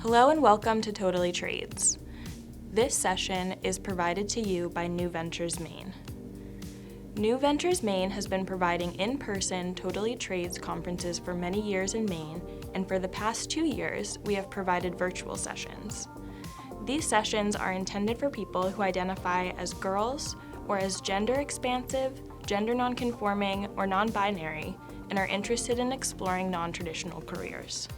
Hello and welcome to Totally Trades. This session is provided to you by New Ventures Maine. New Ventures Maine has been providing in-person Totally Trades conferences for many years in Maine, and for the past 2 years, we have provided virtual sessions. These sessions are intended for people who identify as girls or as gender expansive, gender nonconforming, or non-binary, and are interested in exploring non-traditional careers.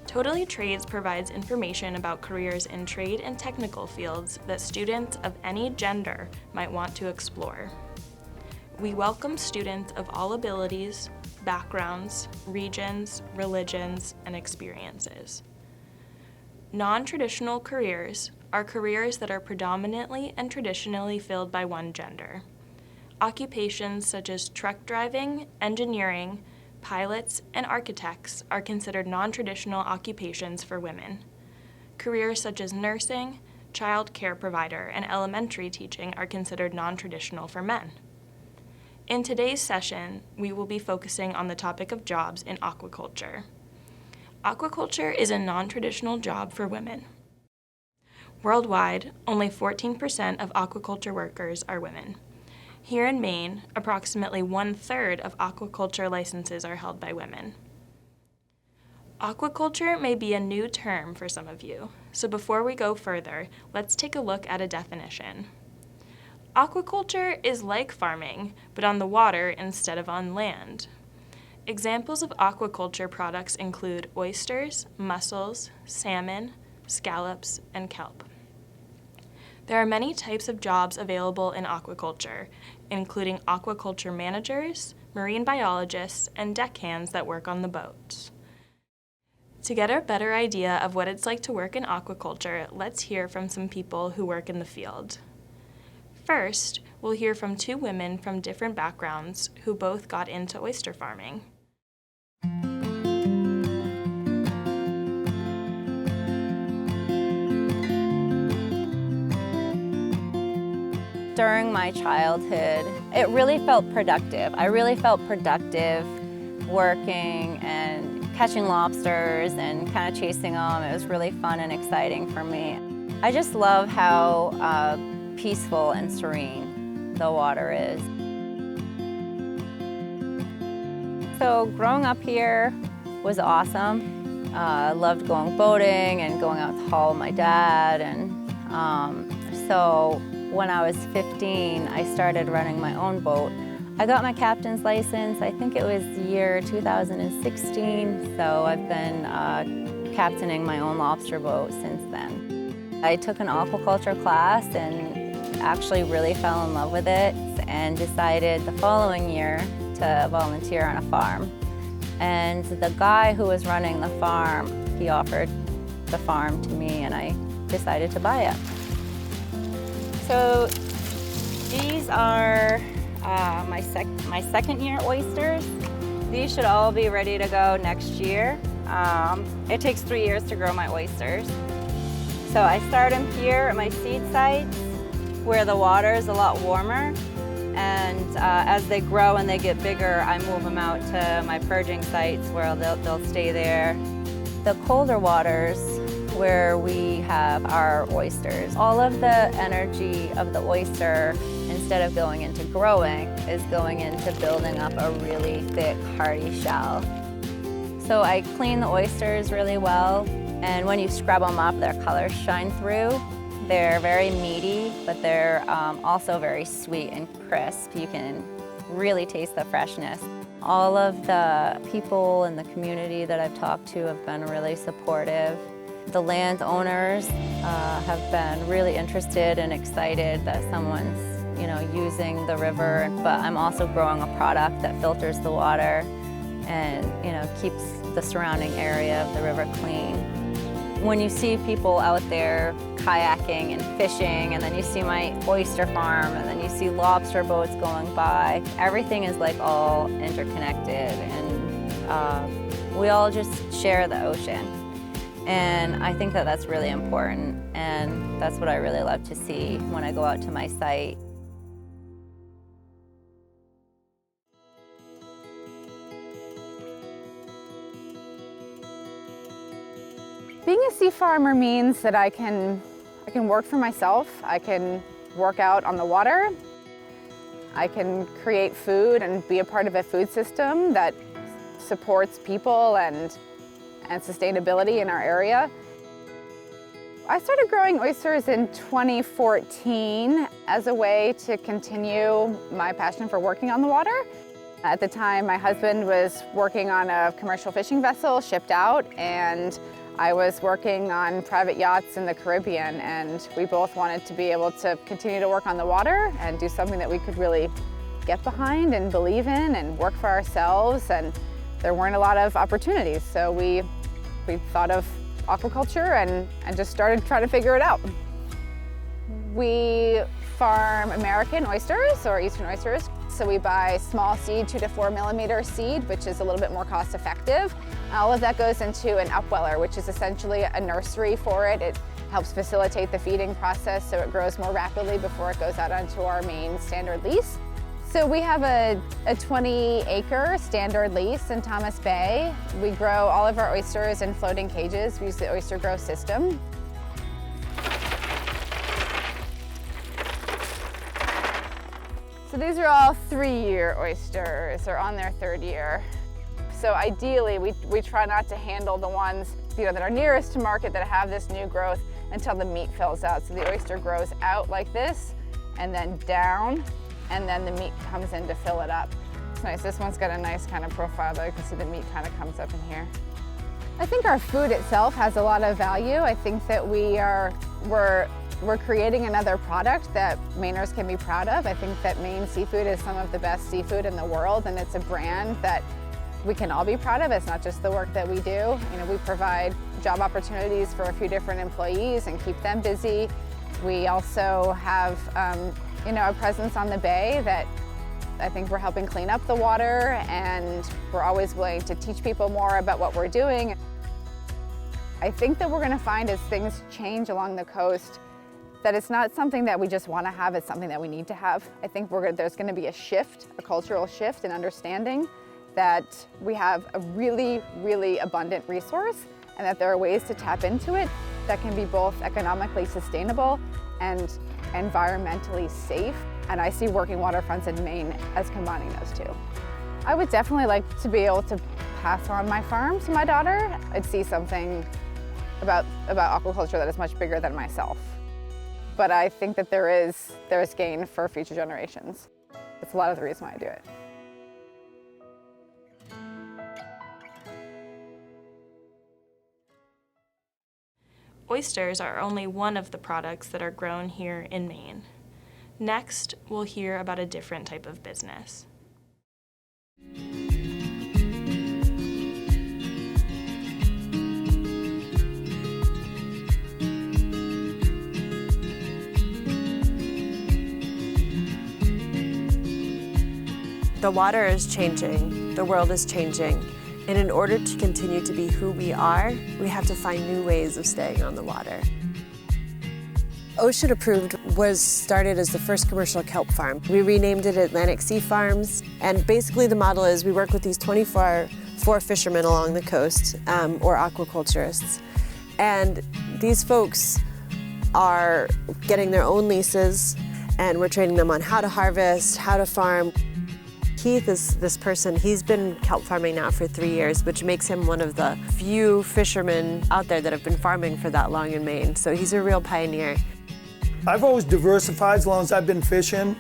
Totally Trades provides information about careers in trade and technical fields that students of any gender might want to explore. We welcome students of all abilities, backgrounds, regions, religions, and experiences. Non-traditional careers are careers that are predominantly and traditionally filled by one gender. Occupations such as truck driving, engineering, pilots, and architects are considered non-traditional occupations for women. Careers such as nursing, child care provider, and elementary teaching are considered non-traditional for men. In today's session, we will be focusing on the topic of jobs in aquaculture. Aquaculture is a non-traditional job for women. Worldwide, only 14% of aquaculture workers are women. Here in Maine, approximately 1/3 of aquaculture licenses are held by women. Aquaculture may be a new term for some of you, so before we go further, let's take a look at a definition. Aquaculture is like farming, but on the water instead of on land. Examples of aquaculture products include oysters, mussels, salmon, scallops, and kelp. There are many types of jobs available in aquaculture, including aquaculture managers, marine biologists, and deckhands that work on the boats. To get a better idea of what it's like to work in aquaculture, let's hear from some people who work in the field. First, we'll hear from 2 women from different backgrounds who both got into oyster farming. During my childhood, it really felt productive. I really felt productive working and catching lobsters and kind of chasing them. It was really fun and exciting for me. I just love how peaceful and serene the water is. So growing up here was awesome. I loved going boating and going out to haul with my dad. And so when I was 15, I started running my own boat. I got my captain's license, I think it was year 2016, so I've been captaining my own lobster boat since then. I took an aquaculture class and actually really fell in love with it and decided the following year to volunteer on a farm. And the guy who was running the farm, he offered the farm to me and I decided to buy it. So these are my second year oysters. These should all be ready to go next year. It takes 3 years to grow my oysters. So I start them here at my seed sites where the water is a lot warmer. And as they grow and they get bigger, I move them out to my purging sites where they'll stay there. The colder waters where we have our oysters. All of the energy of the oyster, instead of going into growing, is going into building up a really thick, hardy shell. So I clean the oysters really well, and when you scrub them up, their colors shine through. They're very meaty, but they're also very sweet and crisp. You can really taste the freshness. All of the people in the community that I've talked to have been really supportive. The landowners have been really interested and excited that someone's, using the river, but I'm also growing a product that filters the water and, keeps the surrounding area of the river clean. When you see people out there kayaking and fishing, and then you see my oyster farm, and then you see lobster boats going by, everything is like all interconnected, and we all just share the ocean. And I think that that's really important, and that's what I really love to see when I go out to my site. Being a sea farmer means that I can work for myself. I can work out on the water. I can create food and be a part of a food system that supports people and sustainability in our area. I started growing oysters in 2014 as a way to continue my passion for working on the water. At the time, my husband was working on a commercial fishing vessel shipped out, and I was working on private yachts in the Caribbean, and we both wanted to be able to continue to work on the water and do something that we could really get behind and believe in and work for ourselves, and there weren't a lot of opportunities. So we thought of aquaculture and just started trying to figure it out. We farm American oysters or Eastern oysters. So we buy small seed, 2 to 4 millimeter seed, which is a little bit more cost effective. All of that goes into an upweller, which is essentially a nursery for it. It helps facilitate the feeding process so it grows more rapidly before it goes out onto our Maine standard lease. So we have a 20-acre standard lease in Thomas Bay. We grow all of our oysters in floating cages. We use the oyster grow system. So these are all 3-year oysters, or on their 3rd year. So ideally, we try not to handle the ones that are nearest to market that have this new growth until the meat fills out. So the oyster grows out like this, and then down, and then the meat comes in to fill it up. It's nice. This one's got a nice kind of profile, though. You can see the meat kind of comes up in here. I think our food itself has a lot of value. I think that we're creating another product that Mainers can be proud of. I think that Maine seafood is some of the best seafood in the world, and it's a brand that we can all be proud of. It's not just the work that we do. We provide job opportunities for a few different employees and keep them busy. We also have a presence on the bay that I think we're helping clean up the water, and we're always willing to teach people more about what we're doing. I think that we're going to find as things change along the coast that it's not something that we just want to have, it's something that we need to have. I think there's going to be a cultural shift in understanding that we have a really, really abundant resource, and that there are ways to tap into it that can be both economically sustainable and environmentally safe. And I see working waterfronts in Maine as combining those two. I would definitely like to be able to pass on my farm to my daughter. I'd see something about aquaculture that is much bigger than myself. But I think that there's gain for future generations. It's a lot of the reason why I do it. Oysters are only one of the products that are grown here in Maine. Next, we'll hear about a different type of business. The water is changing, the world is changing, and in order to continue to be who we are, we have to find new ways of staying on the water. Ocean Approved was started as the first commercial kelp farm. We renamed it Atlantic Sea Farms, and basically the model is we work with these 24 fishermen along the coast, or aquaculturists, and these folks are getting their own leases, and we're training them on how to harvest, how to farm. Keith is this person, he's been kelp farming now for 3 years, which makes him one of the few fishermen out there that have been farming for that long in Maine, so he's a real pioneer. I've always diversified as long as I've been fishing,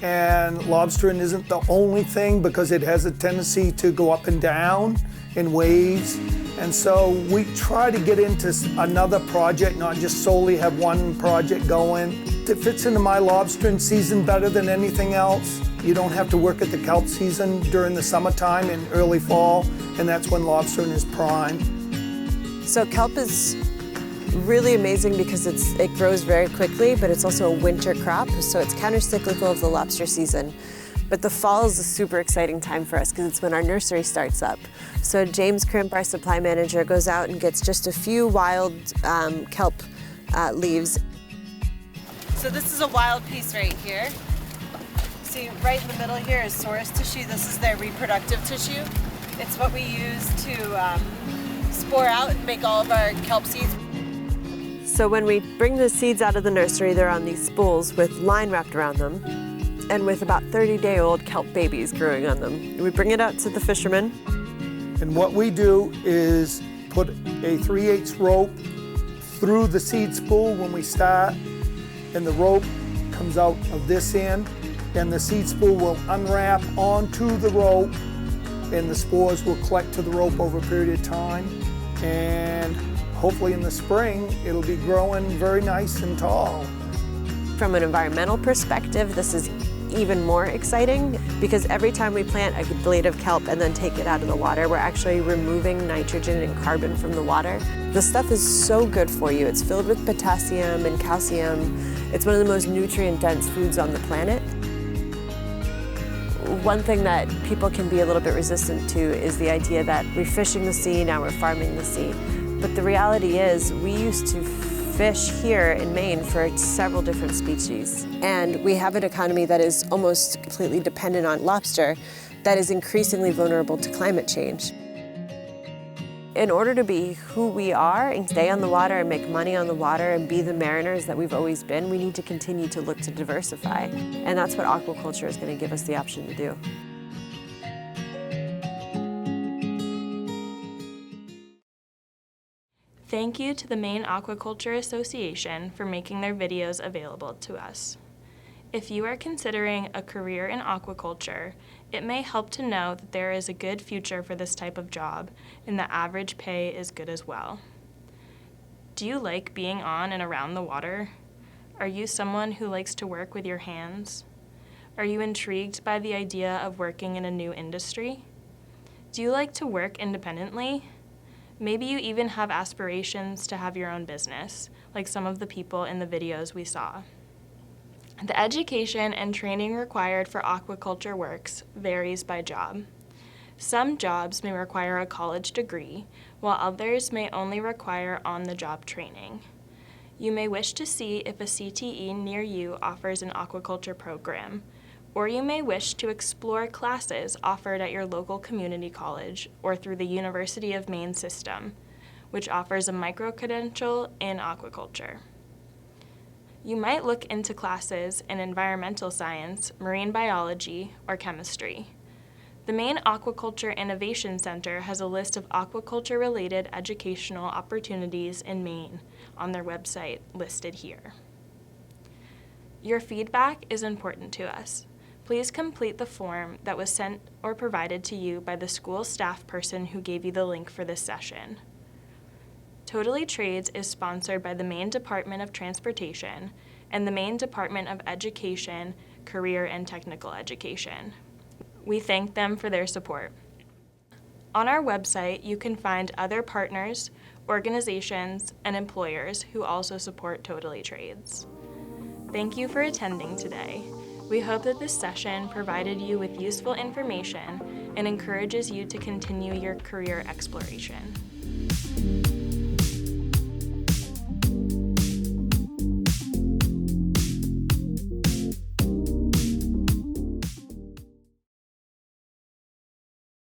and lobstering isn't the only thing because it has a tendency to go up and down in waves. And so we try to get into another project, not just solely have one project going. It fits into my lobstering season better than anything else. You don't have to work at the kelp season during the summertime and early fall, and that's when lobstering is prime. So kelp is really amazing because it grows very quickly, but it's also a winter crop, so it's counter-cyclical of the lobster season. But the fall is a super exciting time for us because it's when our nursery starts up. So James Crimp, our supply manager, goes out and gets just a few wild kelp leaves. So this is a wild piece right here. See, right in the middle here is source tissue. This is their reproductive tissue. It's what we use to spore out and make all of our kelp seeds. So when we bring the seeds out of the nursery, they're on these spools with line wrapped around them and with about 30-day-old kelp babies growing on them. And we bring it out to the fishermen. And what we do is put a 3/8 rope through the seed spool when we start, and the rope comes out of this end, and the seed spool will unwrap onto the rope, and the spores will collect to the rope over a period of time, and hopefully in the spring it'll be growing very nice and tall. From an environmental perspective, this is even more exciting because every time we plant a blade of kelp and then take it out of the water, we're actually removing nitrogen and carbon from the water. The stuff is so good for you. It's filled with potassium and calcium. It's one of the most nutrient-dense foods on the planet. One thing that people can be a little bit resistant to is the idea that we're fishing the sea, now we're farming the sea. But the reality is we used to fish here in Maine for several different species. And we have an economy that is almost completely dependent on lobster that is increasingly vulnerable to climate change. In order to be who we are and stay on the water and make money on the water and be the mariners that we've always been, we need to continue to look to diversify. And that's what aquaculture is going to give us the option to do. Thank you to the Maine Aquaculture Association for making their videos available to us. If you are considering a career in aquaculture, it may help to know that there is a good future for this type of job and the average pay is good as well. Do you like being on and around the water? Are you someone who likes to work with your hands? Are you intrigued by the idea of working in a new industry? Do you like to work independently? Maybe you even have aspirations to have your own business, like some of the people in the videos we saw. The education and training required for aquaculture works varies by job. Some jobs may require a college degree, while others may only require on-the-job training. You may wish to see if a CTE near you offers an aquaculture program, or you may wish to explore classes offered at your local community college or through the University of Maine system, which offers a micro-credential in aquaculture. You might look into classes in environmental science, marine biology, or chemistry. The Maine Aquaculture Innovation Center has a list of aquaculture-related educational opportunities in Maine on their website listed here. Your feedback is important to us. Please complete the form that was sent or provided to you by the school staff person who gave you the link for this session. Totally Trades is sponsored by the Maine Department of Transportation and the Maine Department of Education, Career and Technical Education. We thank them for their support. On our website, you can find other partners, organizations, and employers who also support Totally Trades. Thank you for attending today. We hope that this session provided you with useful information and encourages you to continue your career exploration.